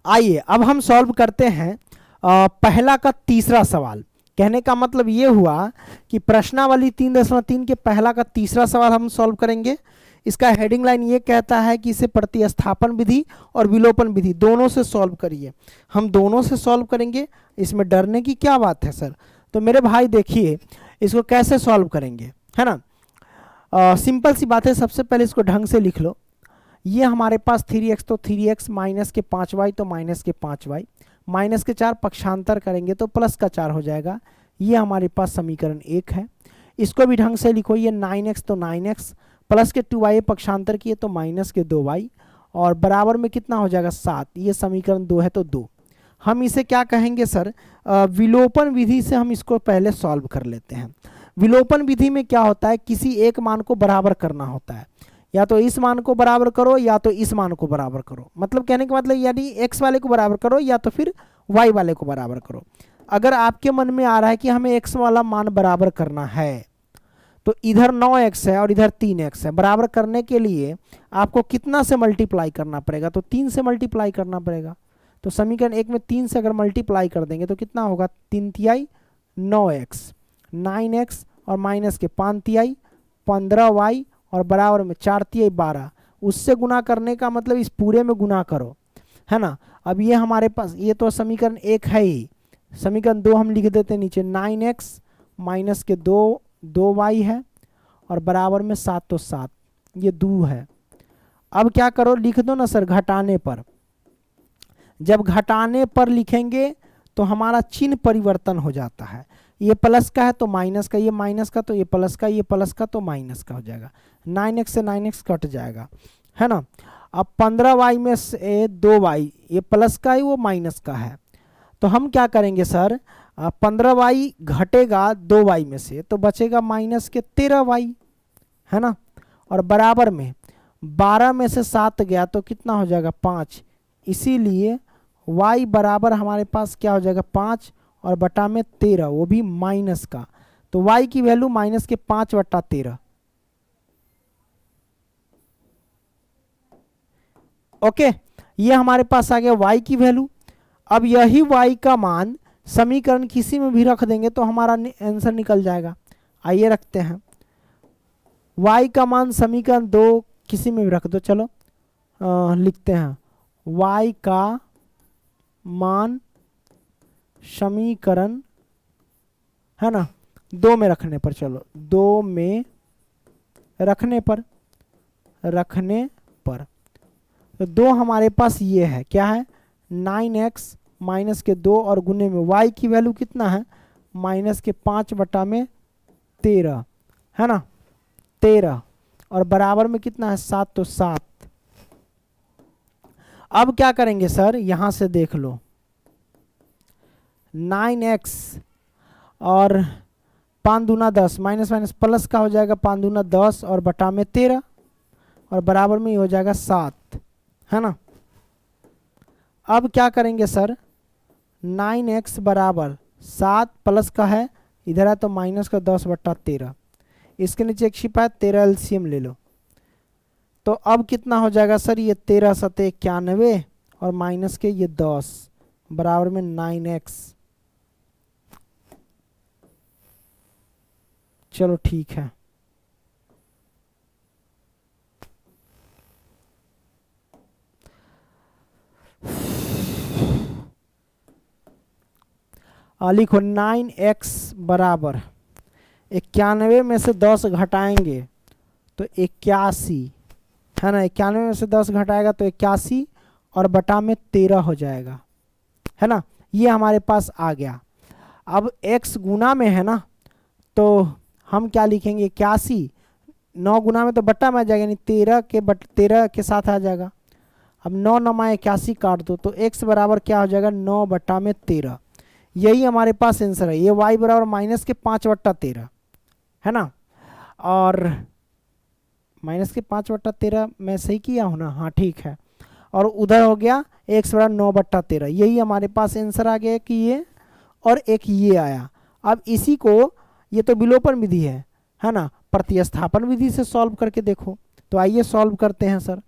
आइए अब हम सॉल्व करते हैं पहला का तीसरा सवाल। कहने का मतलब ये हुआ कि प्रश्नावली 3.3 के पहला का तीसरा सवाल हम सॉल्व करेंगे। इसका हेडिंग लाइन ये कहता है कि इसे प्रतिस्थापन विधि और विलोपन विधि दोनों से सॉल्व करिए। हम दोनों से सॉल्व करेंगे, इसमें डरने की क्या बात है सर। तो मेरे भाई देखिए इसको कैसे सॉल्व करेंगे, है ना। सिंपल सी बात है, सबसे पहले इसको ढंग से लिख लो। ये हमारे पास 3x तो 3x माइनस के 5y तो माइनस के 5y, माइनस के 4 पक्षांतर करेंगे तो प्लस का 4 हो जाएगा। ये हमारे पास समीकरण 1 है। इसको भी ढंग से लिखो, ये 9x तो 9x प्लस के 2y पक्षांतर किए तो माइनस के 2y और बराबर में कितना हो जाएगा 7। ये समीकरण 2 है तो 2। हम इसे क्या कहेंगे सर, विलोपन विधि से हम इसको पहले सॉल्व कर लेते हैं। विलोपन विधि में क्या होता है, किसी एक मान को बराबर करना होता है। या तो इस मान को बराबर करो या तो इस मान को बराबर करो। मतलब कहने का मतलब यानी x वाले को बराबर करो या तो फिर y वाले को बराबर करो। अगर आपके मन में आ रहा है कि हमें x वाला मान बराबर करना है तो इधर 9x है और इधर 3x है, बराबर करने के लिए आपको कितना से मल्टीप्लाई करना पड़ेगा, तो 3 से मल्टीप्लाई करना पड़ेगा। तो समीकरण 1 में 3 से अगर मल्टीप्लाई कर देंगे तो कितना होगा, 3 तिहाई 9x, 9x और माइनस के 5 तिहाई 15y और बराबर में 4 तिहाई 12। उससे गुना करने का मतलब इस पूरे में गुना करो, है ना। अब ये हमारे पास ये तो समीकरण 1 है ही। समीकरण 2 हम लिख देते हैं नीचे, 9x माइनस के 2y है और बराबर में 7 तो 7, ये 2 है। अब क्या करो, लिख दो ना सर घटाने पर। जब घटाने पर लिखेंगे तो हमारा चिन्ह परिवर्तन हो जाता है। ये प्लस का है तो माइनस का, ये माइनस का तो ये प्लस का, ये प्लस का तो माइनस का हो जाएगा। 9x से 9x कट जाएगा, है ना। अब 15y में से 2y, ये प्लस का है वो माइनस का है। तो हम क्या करेंगे सर, 15y घटेगा 2y में से तो बचेगा माइनस के 13y, है ना। और बराबर में 12 में से 7 गया तो कितना हो जाएगा 5। इसीलिए y बराबर हमारे पास क्या हो जाएगा 5 और बटा में 13, वो भी माइनस का। तो y की वैल्यू माइनस के 5/13। ओके, ये हमारे पास आ गया y की वैल्यू। अब यही y का मान समीकरण किसी में भी रख देंगे तो हमारा आंसर निकल जाएगा। आइए रखते हैं y का मान समीकरण 2 किसी में भी रख दो। चलो लिखते हैं y का मान समीकरण, है ना, 2 में रखने पर, चलो 2 में रखने पर तो 2 हमारे पास ये है, क्या है 9x माइनस के 2 और गुने में y की वैल्यू कितना है माइनस के 5/13, है ना 13 और बराबर में कितना है 7 तो 7। अब क्या करेंगे सर, यहां से देख लो 9x और 5 दूना 10, माइनस माइनस प्लस का हो जाएगा 5 दूना 10 और बटा में 13 और बराबर में ही हो जाएगा 7, है ना। अब क्या करेंगे सर, 9x बराबर 7 प्लस का है इधर है तो माइनस का 10/13, इसके नीचे एक छिपा है 13 एलसीएम ले लो। तो अब कितना हो जाएगा सर, ये 13 सते 91 और माइनस के ये 10 बराबर में 9x। चलो ठीक है। लिखो 9x बराबर 91 में से 10 घटाएंगे तो 81, है ना। 91 में से 10 घटाएगा तो 81 और बटा में 13 हो जाएगा, है ना। ये हमारे पास आ गया। अब x गुना में है ना तो हम क्या लिखेंगे 81, 9 गुना में तो बट्टा में आ जाएगा, यानी 13 के साथ आ जाएगा। अब 9 9 81 काट दो तो x बराबर क्या हो जाएगा 9/13। यही हमारे पास आंसर है। ये y बराबर माइनस के 5/13, है ना। और माइनस के 5/13 मैं सही किया हूँ ना, हाँ ठीक है। और उधर हो गया x बराबर 9/13। यही हमारे पास आंसर आ गया कि ये, और एक ये आया। अब इसी को, ये तो विलोपन विधि है ना, प्रतिस्थापन विधि से सॉल्व करके देखो। तो आइए सॉल्व करते हैं सर।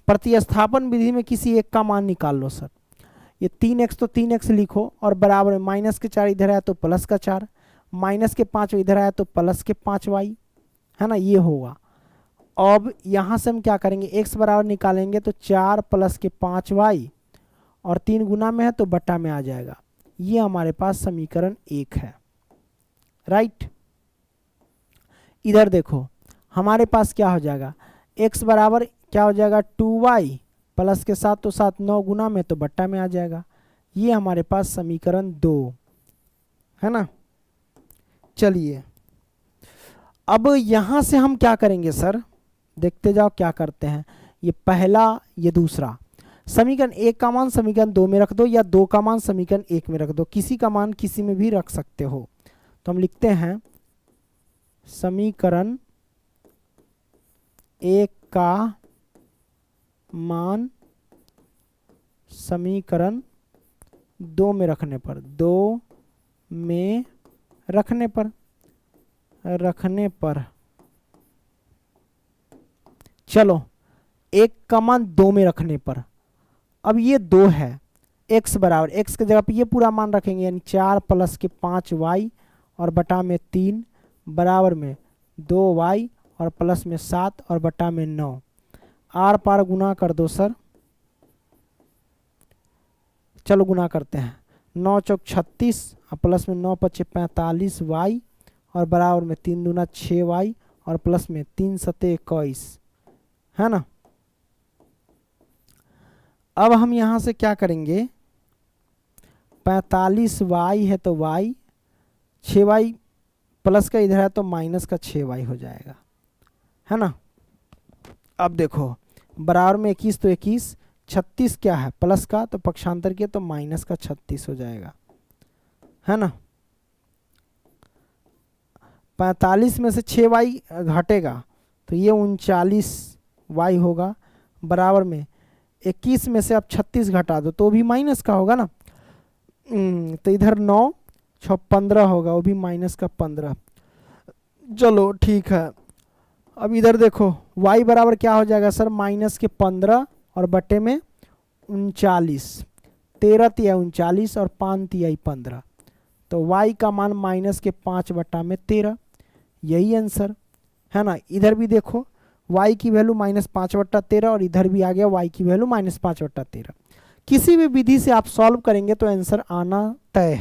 प्रतिस्थापन विधि में किसी एक का मान निकाल लो सर। ये 3x तो 3x लिखो और बराबर में माइनस के 4 इधर आया तो प्लस का 4, माइनस के 5 इधर आया तो प्लस के 5y, है ना, ये होगा। अब यहाँ से हम क्या करेंगे, x बराबर निकालेंगे तो 4 प्लस के 5y और 3 गुना में है तो बट्टा में आ जाएगा। ये हमारे पास समीकरण 1 है, राइट। इधर देखो हमारे पास क्या हो जाएगा, x बराबर क्या हो जाएगा 2y प्लस के 7 तो 7 9 गुना में तो बट्टा में आ जाएगा। ये हमारे पास समीकरण 2 है ना। चलिए अब यहाँ से हम क्या करेंगे सर, देखते जाओ क्या करते हैं। ये पहला ये दूसरा, समीकरण 1 का मान समीकरण 2 में रख दो या 2 का मान समीकरण 1 में रख दो, किसी का मान किसी में भी रख सकते हो। तो हम लिखते हैं समीकरण 1 का मान समीकरण 2 में रखने पर, 2 में रखने पर चलो 1 का मान 2 में रखने पर, अब ये 2 है, x बराबर x की जगह पे ये पूरा मान रखेंगे यानी 4 प्लस के 5y और बटा में 3 बराबर में 2y और प्लस में 7 और बटा में 9। आर पार गुना कर दो सर, चलो गुना करते हैं। 9 चौक 36 और प्लस में 9 पचे 45y और बराबर में 3 दूना 6y और प्लस में 3 सते 21, है ना। अब हम यहाँ से क्या करेंगे, 45y है तो y, 6y प्लस का इधर है तो माइनस का 6y हो जाएगा, है ना। अब देखो बराबर में 21 तो 21, 36 क्या है प्लस का तो पक्षांतर किया तो माइनस का 36 हो जाएगा, है ना। 45 में से 6y घटेगा तो ये 39y होगा, बराबर में 21 में से आप 36 घटा दो तो भी माइनस का होगा ना। तो इधर 9 6 15 होगा, वो भी माइनस का 15। चलो ठीक है। अब इधर देखो y बराबर क्या हो जाएगा सर, माइनस के 15 और बटे में 39, 13 तिया 39 और 5 तिया 15, तो y का मान माइनस के 5 बटा में 13, यही आंसर है ना। इधर भी देखो y की वैल्यू -5 बट्टा 13 और इधर भी आ गया y की वैल्यू -5 बट्टा 13। किसी भी विधि से आप सॉल्व करेंगे तो आंसर आना तय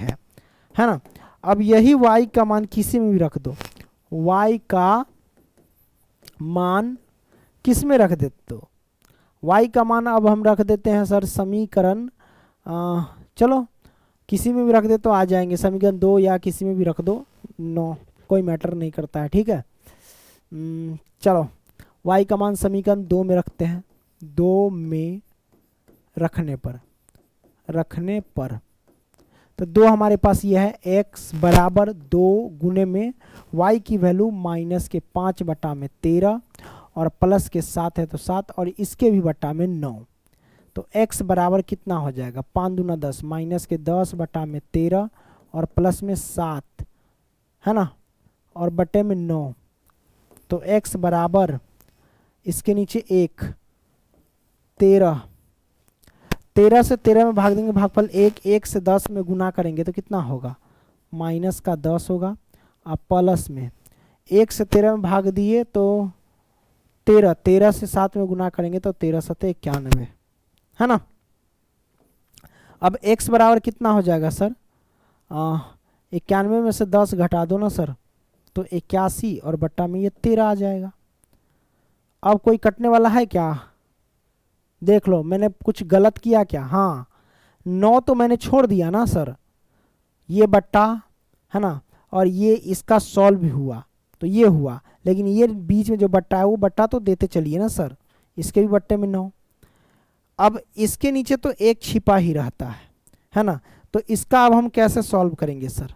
है ना। अब यही y का मान किसी में भी रख दो, y का मान किस में रख देते हो, y का मान अब हम रख देते हैं सर समीकरण, चलो किसी में भी रख दे तो आ जाएंगे, समीकरण 2 या किसी में भी रख दो, 9 कोई मैटर नहीं करता है, ठीक है। चलो y का मान समीकरण 2 में रखते हैं, 2 में रखने पर तो 2 हमारे पास ये है, x बराबर 2 गुने में y की वैल्यू -5 बटा में 13 और प्लस के 7 है तो 7 और इसके भी बटा में 9, तो x बराबर कितना हो जाएगा, 5 दूना 10 माइनस के 10 बटा में 13 और प्लस में 7, है ना, और बटे में 9, तो x बराबर इसके नीचे 1 13, 13 से 13 में भाग देंगे भागफल 1, 1 से 10 में गुना करेंगे तो कितना होगा, माइनस का 10 होगा। अब प्लस में 1 से 13 में भाग दिए तो 13, 13 से 7 में गुना करेंगे तो 13 सते 91, है ना। अब x बराबर कितना हो जाएगा सर, 91 में से 10 घटा दो ना सर तो 81 और बट्टा में ये 13 आ जाएगा। अब कोई कटने वाला है क्या, देख लो मैंने कुछ गलत किया क्या, हाँ 9 तो मैंने छोड़ दिया ना सर, ये बट्टा है ना, और ये इसका सॉल्व भी हुआ तो ये हुआ, लेकिन ये बीच में जो बट्टा है वो बट्टा तो देते चलिए ना सर, इसके भी बट्टे में 9। अब इसके नीचे तो 1 छिपा ही रहता है ना, तो इसका अब हम कैसे सॉल्व करेंगे सर,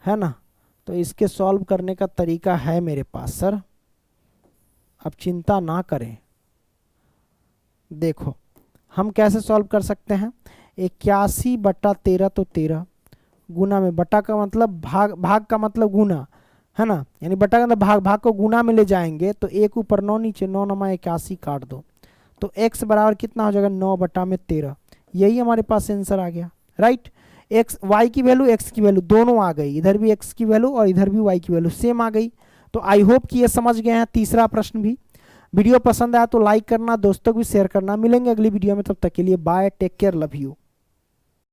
है ना। तो इसके सॉल्व करने का तरीका है मेरे पास सर, अब चिंता ना करें। देखो हम कैसे सॉल्व कर सकते हैं, 81 बट्टा 13 तो 13 गुना में, बटा का मतलब भाग, भाग का मतलब गुना, है ना, यानी बटा का मतलब भाग, भाग को गुना में ले जाएंगे तो 1 ऊपर 9 नीचे 9 9 81 काट दो तो x बराबर कितना हो जाएगा 9 बटा में 13, यही हमारे पास आंसर आ गया, राइट। एक्स वाई की वैल्यू एक्स की वैल्यू दोनों आ गई, इधर भी एक्स की वैल्यू और इधर भी वाई की वैल्यू सेम आ गई। तो आई होप कि ये समझ गए हैं तीसरा प्रश्न भी। वीडियो पसंद आया तो लाइक करना, दोस्तों को भी शेयर करना। मिलेंगे अगली वीडियो में, तब तक के लिए bye, take care, love you.